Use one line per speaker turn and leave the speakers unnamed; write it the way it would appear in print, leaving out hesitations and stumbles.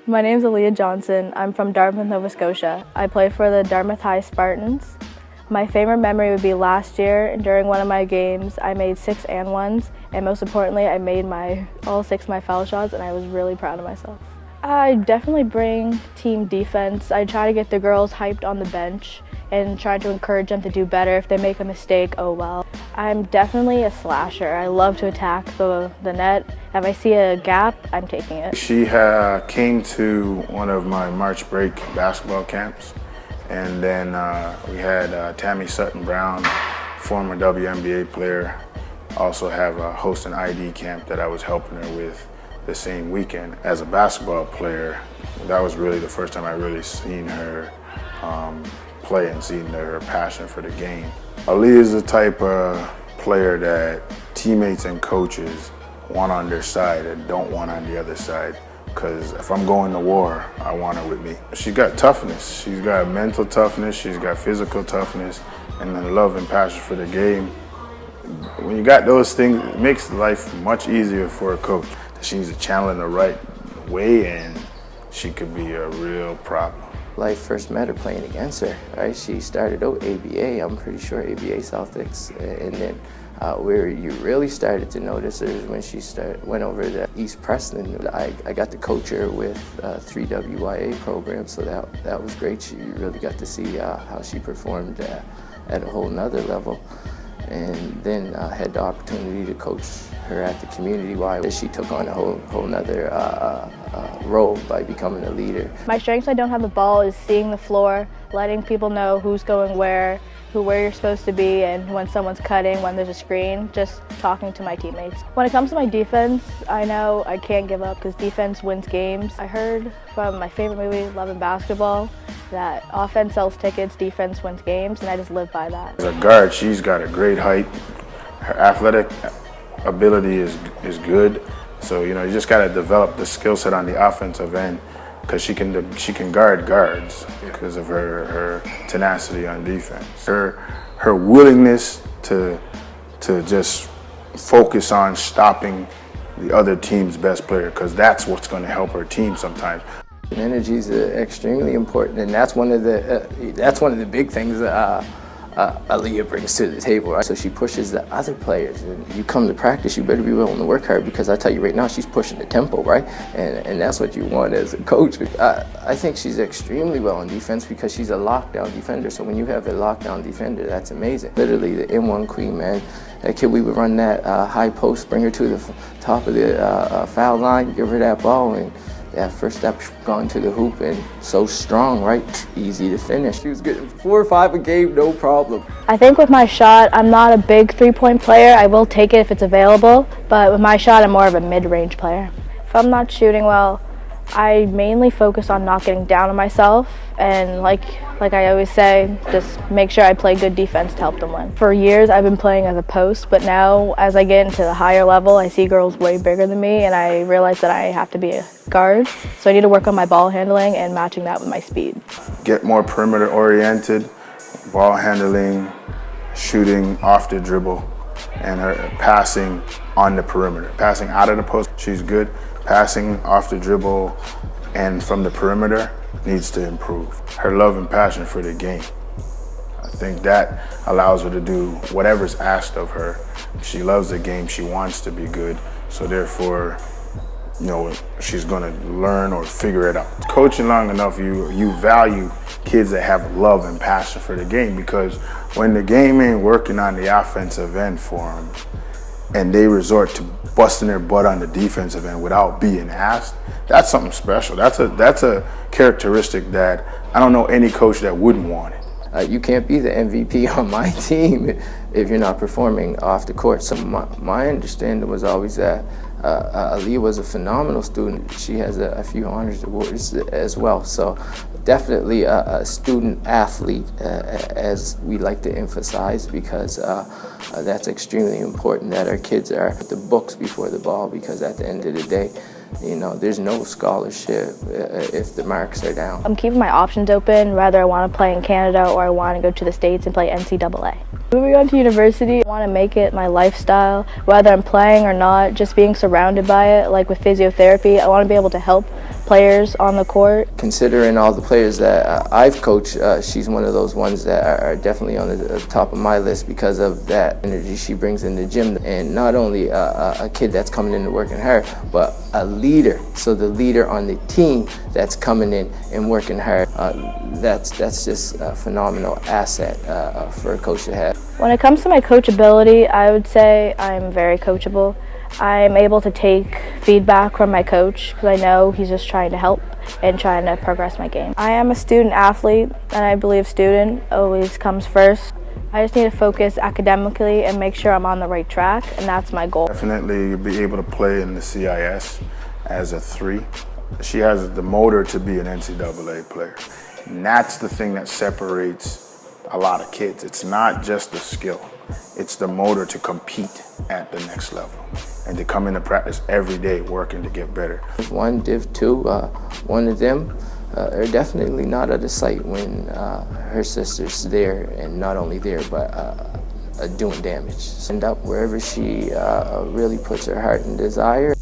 My name's Aaliyah Johnson. I'm from Dartmouth, Nova Scotia. I play for the Dartmouth High Spartans. My favorite memory would be last year. During one of my games, I made 6 and 1s, and most importantly, I made all 6 my foul shots, and I was really proud of myself. I definitely bring team defense. I try to get the girls hyped on the bench and try to encourage them to do better. If they make a mistake, oh well. I'm definitely a slasher. I love to attack the net. If I see a gap, I'm taking it.
She came to one of my March break basketball camps, and then we had Tammy Sutton-Brown, former WNBA player, also have a host an ID camp that I was helping her with the same weekend. As a basketball player, that was really the first time I really seen her play and seen her passion for the game. Aaliyah is the type of player that teammates and coaches want on their side and don't want on the other side. Because if I'm going to war, I want her with me. She's got toughness. She's got mental toughness. She's got physical toughness, and then love and passion for the game. When you got those things, it makes life much easier for a coach. She needs to channel in the right way, and she could be a real problem.
I first met her playing against her, right? She started out ABA, I'm pretty sure ABA Celtics, and then where you really started to notice her is when she went over to East Preston. I got to coach her with 3 WYA programs, so that was great. You really got to see how she performed at a whole nother level. And then had the opportunity to coach her at the community Y. She took on a whole nother role by becoming a leader.
My strengths when I don't have the ball is seeing the floor, letting people know who's going where you're supposed to be, and when someone's cutting, when there's a screen, just talking to my teammates. When it comes to my defense, I know I can't give up because defense wins games. I heard from my favorite movie, Love and Basketball, that offense sells tickets, defense wins games, and I just live by that.
As a guard, she's got a great height. Her athletic ability is good. So, you just got to develop the skill set on the offensive end, because she can guard guards because of her tenacity on defense. Her willingness to just focus on stopping the other team's best player, because that's what's going to help her team sometimes.
Energy is extremely important, and that's one of the big things Aaliyah brings to the table, right? So she pushes the other players, and you come to practice, you better be willing to work hard, because I tell you right now, she's pushing the tempo, right? And that's what you want as a coach. I think she's extremely well in defense because she's a lockdown defender. So when you have a lockdown defender, that's amazing. Literally the M1 queen, man. That kid, we would run that high post, bring her to the top of the foul line, give her that ball, and that first step gone to the hoop, and so strong, right? Easy to finish. She was getting 4 or 5 a game, no problem.
I think with my shot, I'm not a big 3-point player. I will take it if it's available, but with my shot, I'm more of a mid-range player. If I'm not shooting well, I mainly focus on not getting down on myself, and like I always say, just make sure I play good defense to help them win. For years, I've been playing as a post, but now as I get into the higher level, I see girls way bigger than me, and I realize that I have to be a guard. So I need to work on my ball handling and matching that with my speed.
Get more perimeter oriented, ball handling, shooting off the dribble, and her passing on the perimeter. Passing out of the post, she's good. Passing off the dribble and from the perimeter needs to improve. Her love and passion for the game, I think that allows her to do whatever's asked of her. She loves the game, she wants to be good, so therefore, she's gonna learn or figure it out. Coaching long enough, you value kids that have love and passion for the game, because when the game ain't working on the offensive end for them, and they resort to busting their butt on the defensive end without being asked, that's something special. That's a characteristic that I don't know any coach that wouldn't want it.
You can't be the MVP on my team if you're not performing off the court. So my understanding was always that Aaliyah was a phenomenal student. She has a few honors awards as well. So definitely a student athlete, as we like to emphasize, because that's extremely important, that our kids are at the books before the ball, because at the end of the day, there's no scholarship if the marks are down. I'm
keeping my options open, whether I want to play in Canada or I want to go to the States and play NCAA. Moving on to university, I want to make it my lifestyle, whether I'm playing or not, just being surrounded by it. Like with physiotherapy, I want to be able to help players on the court.
Considering all the players that I've coached, she's one of those ones that are definitely on the top of my list because of that energy she brings in the gym. And not only a kid that's coming in to working hard, but a leader. So the leader on the team that's coming in and working hard. That's just a phenomenal asset for a coach to have.
When it comes to my coachability, I would say I'm very coachable. I'm able to take feedback from my coach because I know he's just trying to help and trying to progress my game. I am a student athlete, and I believe student always comes first. I just need to focus academically and make sure I'm on the right track, and that's my goal.
Definitely be able to play in the CIS as a 3. She has the motor to be an NCAA player. And that's the thing that separates a lot of kids. It's not just the skill. It's the motor to compete at the next level and to come into practice every day working to get better.
One, Div 2, one of them are definitely not out of sight when her sister's there, and not only there, but doing damage. End up wherever she really puts her heart and desire.